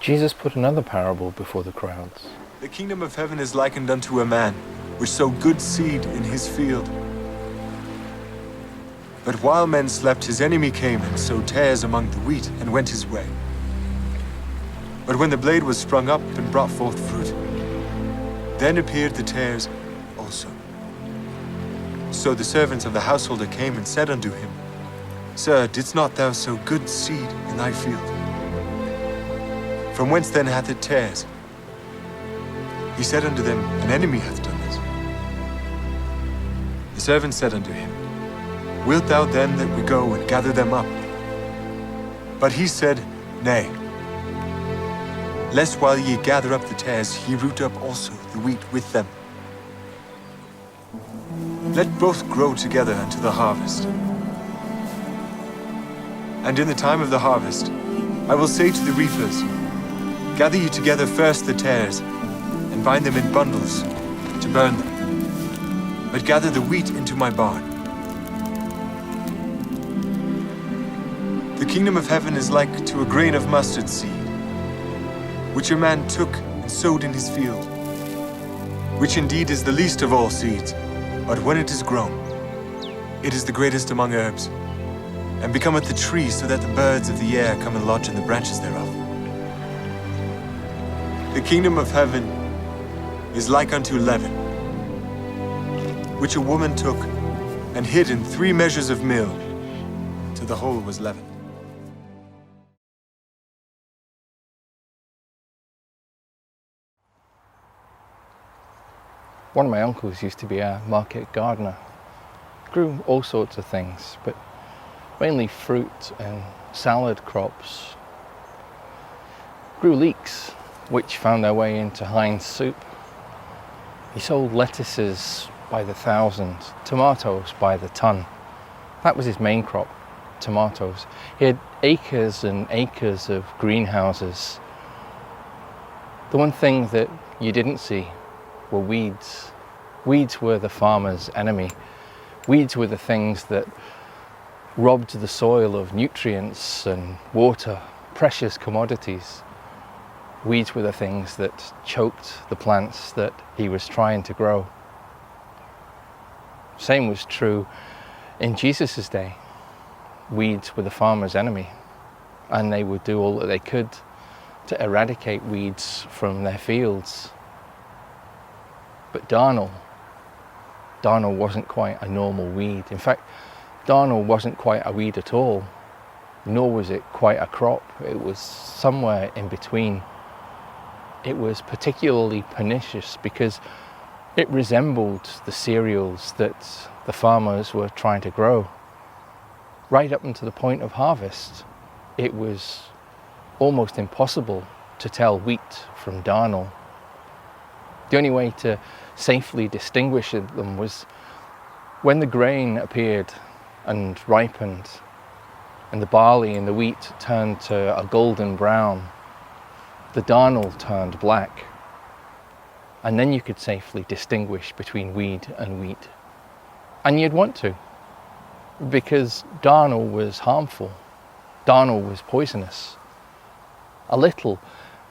Jesus put another parable before the crowds. The kingdom of heaven is likened unto a man, which sowed good seed in his field. But while men slept, his enemy came and sowed tares among the wheat, and went his way. But when the blade was sprung up and brought forth fruit, then appeared the tares also. So the servants of the householder came and said unto him, Sir, didst not thou sow good seed in thy field? From whence then hath it tares? He said unto them, An enemy hath done this. The servant said unto him, Wilt thou then that we go and gather them up? But he said, Nay, lest while ye gather up the tares, ye root up also the wheat with them. Let both grow together unto the harvest. And in the time of the harvest, I will say to the reapers, Gather ye together first the tares, and bind them in bundles to burn them. But gather the wheat into my barn. The kingdom of heaven is like to a grain of mustard seed, which a man took and sowed in his field, which indeed is the least of all seeds, but when it is grown, it is the greatest among herbs, and becometh a tree, so that the birds of the air come and lodge in the branches thereof. The kingdom of heaven is like unto leaven, which a woman took and hid in 3 measures of meal, till the whole was leavened. One of my uncles used to be a market gardener. Grew all sorts of things, but mainly fruit and salad crops. Grew leeks, which found their way into Heinz soup. He sold lettuces by the thousand, tomatoes by the ton. That was his main crop, tomatoes. He had acres and acres of greenhouses. The one thing that you didn't see were weeds. Weeds were the farmer's enemy. Weeds were the things that robbed the soil of nutrients and water, precious commodities. Weeds were the things that choked the plants that he was trying to grow. Same was true in Jesus' day. Weeds were the farmer's enemy, and they would do all that they could to eradicate weeds from their fields. But darnel wasn't quite a normal weed. In fact, darnel wasn't quite a weed at all, nor was it quite a crop. It was somewhere in between. It was particularly pernicious because it resembled the cereals that the farmers were trying to grow. Right up until the point of harvest, it was almost impossible to tell wheat from darnel. The only way to safely distinguish them was when the grain appeared and ripened, and the barley and the wheat turned to a golden brown. The darnel turned black, and then you could safely distinguish between weed and wheat. And you'd want to, because darnel was harmful. Darnel was poisonous. A little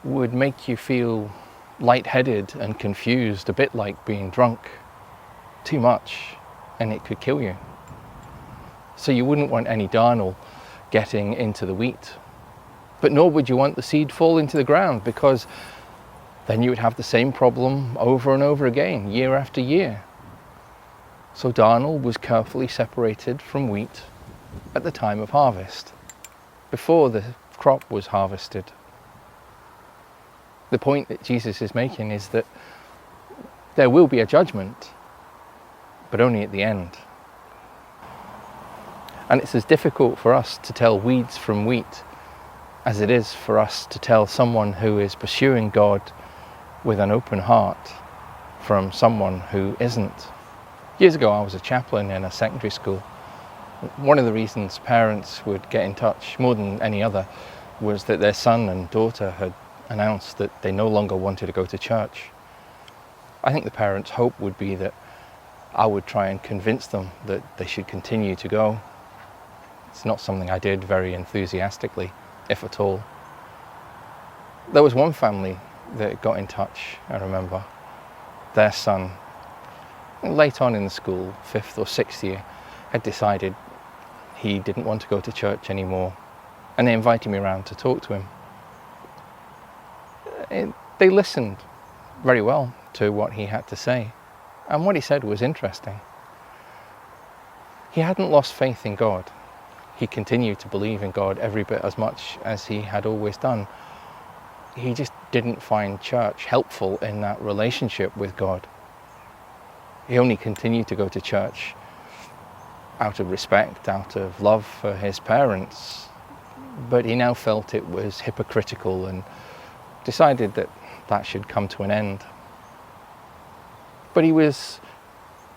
would make you feel lightheaded and confused, a bit like being drunk. Too much, and it could kill you. So you wouldn't want any darnel getting into the wheat. But nor would you want the seed fall into the ground, because then you would have the same problem over and over again, year after year. So darnel was carefully separated from wheat at the time of harvest, before the crop was harvested. The point that Jesus is making is that there will be a judgment, but only at the end. And it's as difficult for us to tell weeds from wheat as it is for us to tell someone who is pursuing God with an open heart from someone who isn't. Years ago, I was a chaplain in a secondary school. One of the reasons parents would get in touch more than any other was that their son and daughter had announced that they no longer wanted to go to church. I think the parents' hope would be that I would try and convince them that they should continue to go. It's not something I did very enthusiastically, if at all. There was one family that got in touch, I remember. Their son, late on in the school, 5th or 6th year, had decided he didn't want to go to church anymore, and they invited me around to talk to him. They listened very well to what he had to say, and what he said was interesting. He hadn't lost faith in God. He continued to believe in God every bit as much as he had always done. He just didn't find church helpful in that relationship with God. He only continued to go to church out of respect, out of love for his parents, but he now felt it was hypocritical and decided that that should come to an end. But he was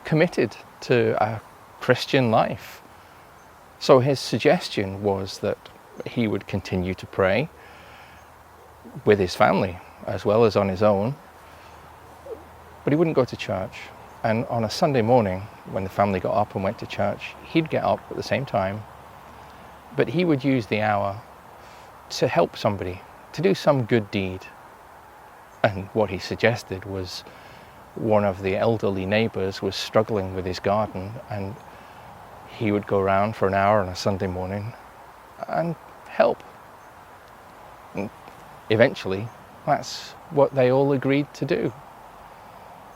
committed to a Christian life. So his suggestion was that he would continue to pray with his family as well as on his own, but he wouldn't go to church. And on a Sunday morning, when the family got up and went to church, he'd get up at the same time, but he would use the hour to help somebody, to do some good deed. And what he suggested was, one of the elderly neighbours was struggling with his garden, and he would go around for an hour on a Sunday morning and help. And eventually, that's what they all agreed to do.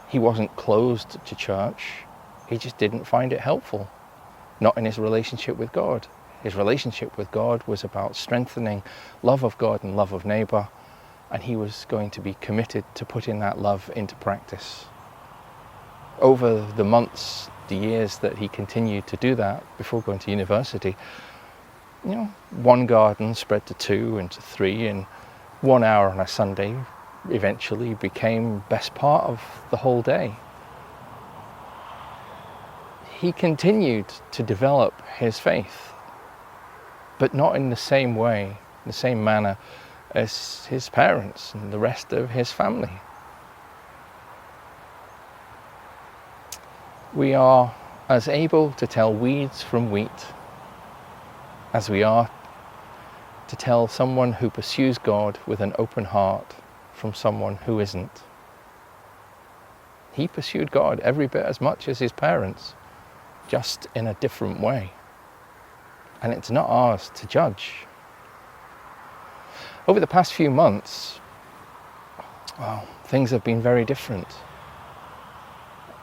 He wasn't closed to church, he just didn't find it helpful. Not in his relationship with God. His relationship with God was about strengthening love of God and love of neighbour, and he was going to be committed to putting that love into practice. Over the months, the years that he continued to do that before going to university, one garden spread to 2 and to 3, and 1 hour on a Sunday eventually became best part of the whole day. He continued to develop his faith, but not in the same way, the same manner as his parents and the rest of his family. We are as able to tell weeds from wheat as we are to tell someone who pursues God with an open heart from someone who isn't. He pursued God every bit as much as his parents, just in a different way. And it's not ours to judge. Over the past few months, things have been very different.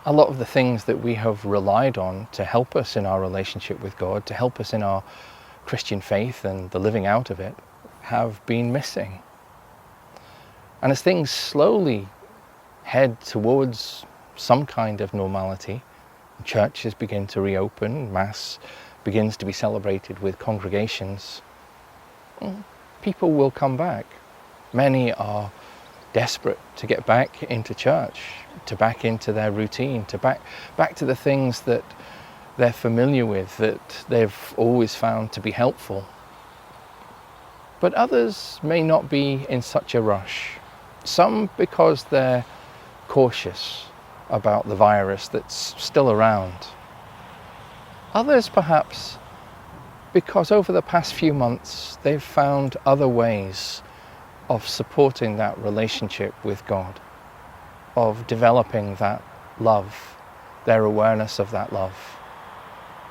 A lot of the things that we have relied on to help us in our relationship with God, to help us in our Christian faith and the living out of it, have been missing. And as things slowly head towards some kind of normality, churches begin to reopen, Mass begins to be celebrated with congregations, people will come back. Many are desperate to get back into church, to back into their routine, to back to the things that they're familiar with, that they've always found to be helpful. But others may not be in such a rush. Some because they're cautious about the virus that's still around. Others perhaps because over the past few months they've found other ways of supporting that relationship with God, of developing that love, their awareness of that love.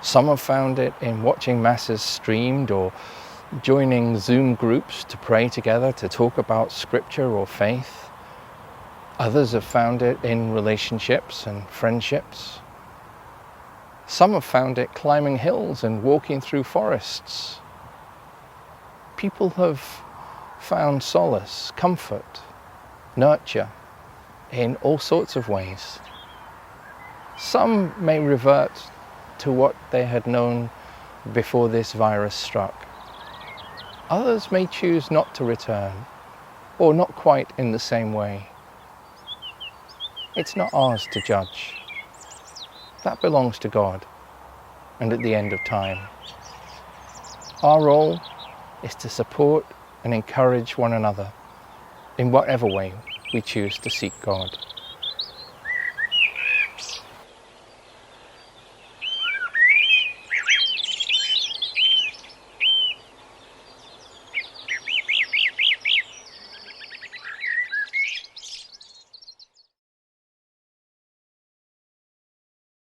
Some have found it in watching Masses streamed or joining Zoom groups to pray together, to talk about scripture or faith. Others have found it in relationships and friendships. Some have found it climbing hills and walking through forests. People have found solace, comfort, nurture in all sorts of ways. Some may revert to what they had known before this virus struck. Others may choose not to return, or not quite in the same way. It's not ours to judge. That belongs to God, and at the end of time. Our role is to support and encourage one another in whatever way we choose to seek God.